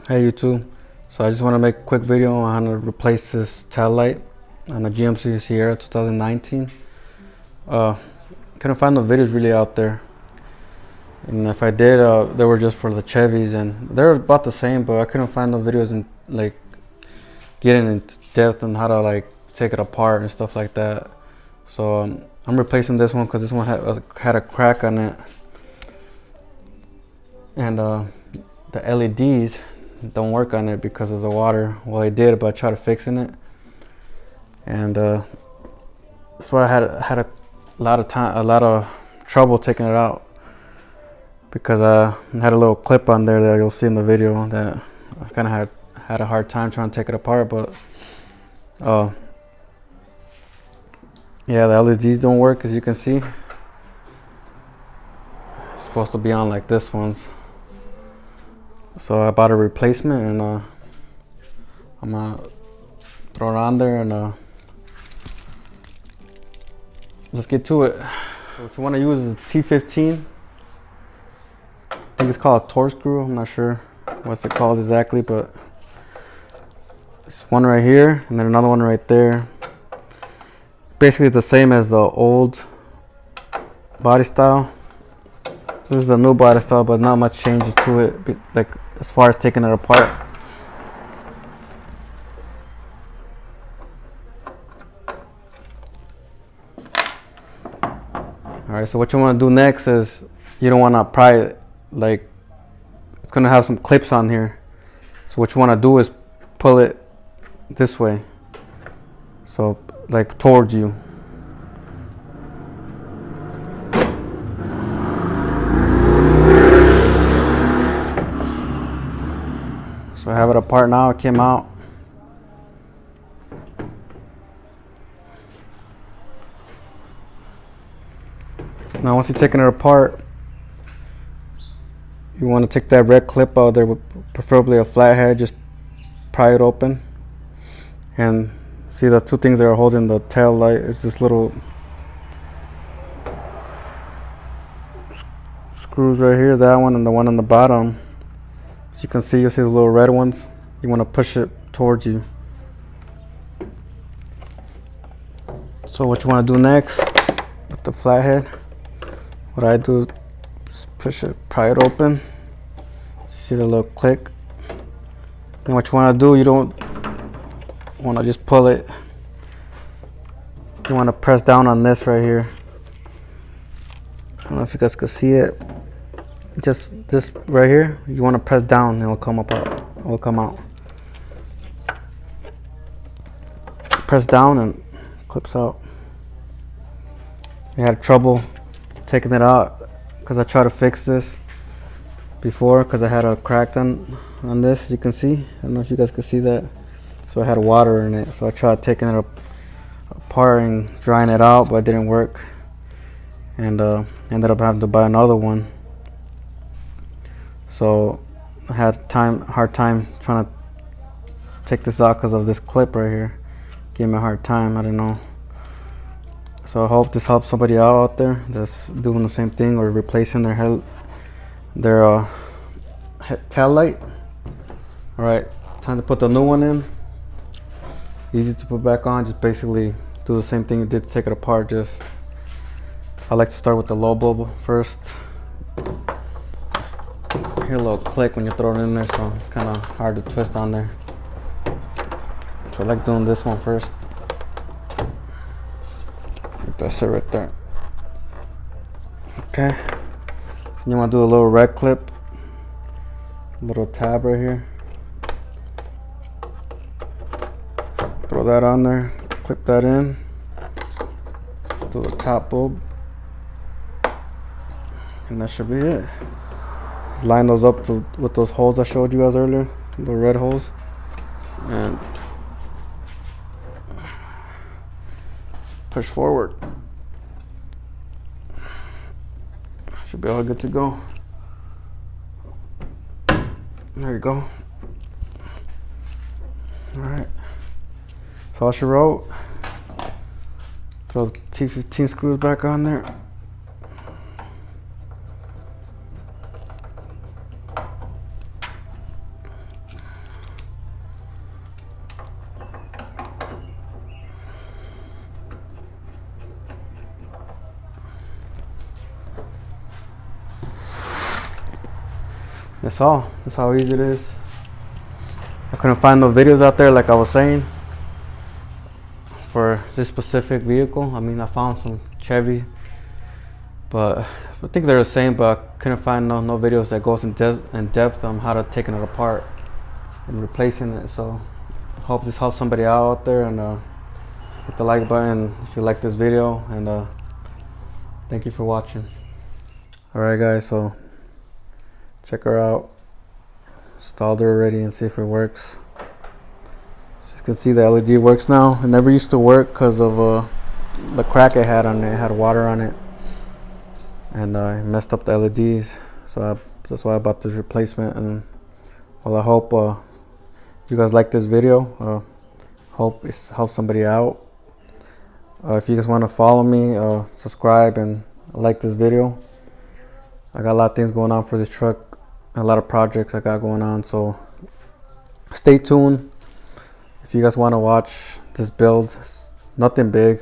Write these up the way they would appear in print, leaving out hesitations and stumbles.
Hey YouTube, so I just want to make a quick video on how to replace this tail light on a GMC Sierra 2019. Couldn't find the videos really out there, and if I did, they were just for the Chevys, and they're about the same, but I couldn't find the videos and like getting into depth on how to like take it apart and stuff like that. So I'm replacing this one because this one had a crack on it, and the LEDs don't work on it because of the water. Well, I did, but I tried fixing it, and so I had a lot of trouble taking it out because I had a little clip on there that you'll see in the video that I kind of had a hard time trying to take it apart. But yeah, the LEDs don't work, as you can see. It's supposed to be on like this one's. So I bought a replacement, and I'm gonna throw it on there, and let's get to it. What you want to use is a T15. I think it's called a Torx screw. I'm not sure what's it called exactly, but it's one right here and then another one right there. Basically the same as the old body style. This is a new body style, but not much changes to it, like as far as taking it apart. Alright, so what you want to do next is you don't want to pry it, like it's going to have some clips on here. So what you want to do is pull it this way, so like towards you. So I have it apart now. It came out. Now once you're taking it apart, you want to take that red clip out there, with preferably a flathead. Just pry it open, and see the two things that are holding the tail light is this little screws right here, that one and the one on the bottom. As you can see, you'll see the little red ones. You want to push it towards you. So what you want to do next with the flathead, what I do is push it, pry it open. See the little click. And what you want to do, you don't want to just pull it. You want to press down on this right here. I don't know if you guys can see it. Just this right here, you want to press down and it'll come up out. It'll come out. Press down and clips out. I had trouble taking it out because I tried to fix this before because I had a crack on this. You can see. I don't know if you guys can see that. So I had water in it. So I tried taking it apart and drying it out, but it didn't work. And ended up having to buy another one. So I had hard time trying to take this out because of this clip right here. Gave me a hard time. I don't know. So I hope this helps somebody out there that's doing the same thing or replacing their tail light. All right, time to put the new one in. Easy to put back on. Just basically do the same thing you did to take it apart. Just I like to start with the low bulb first. Hear a little click when you throw it in there, so it's kind of hard to twist on there. So I like doing this one first. That's it right there. Okay. You want to do a little red clip, a little tab right here. Throw that on there, clip that in. Do the top bulb, and that should be it. Just line those up with those holes I showed you guys earlier, the red holes, and push forward. Should be all good to go. There you go. All right. So all she wrote. Throw the T15 screws back on there. That's all. That's how easy it is. I couldn't find no videos out there, like I was saying, for this specific vehicle. I mean, I found some Chevy, but I think they're the same, but I couldn't find no videos that goes in depth on how to taking it apart and replacing it. So hope this helps somebody out there, and hit the like button if you like this video, and thank you for watching. Alright guys, so check her out. Installed her already and see if it works. So you can see the LED works now. It never used to work because of the crack it had on it. It had water on it, and it messed up the LEDs. So that's why I bought this replacement. And well, I hope you guys like this video. Hope it helps somebody out. If you guys want to follow me, subscribe and like this video. I got a lot of things going on for this truck, a lot of projects I got going on, so stay tuned. If you guys want to watch this build, it's nothing big.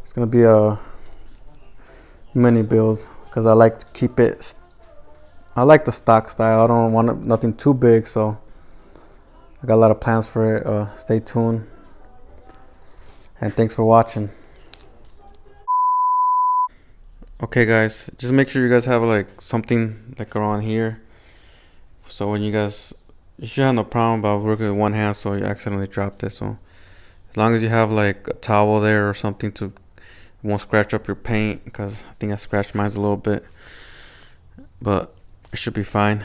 It's gonna be a mini build because I like to keep it. I like the stock style. I don't want nothing too big, so I got a lot of plans for it. Stay tuned, and thanks for watching. Okay guys, just make sure you guys have like something like around here, so when you should have no problem about working with one hand so you accidentally drop this. So as long as you have like a towel there or something to, it won't scratch up your paint, because I think I scratched mine a little bit, but it should be fine.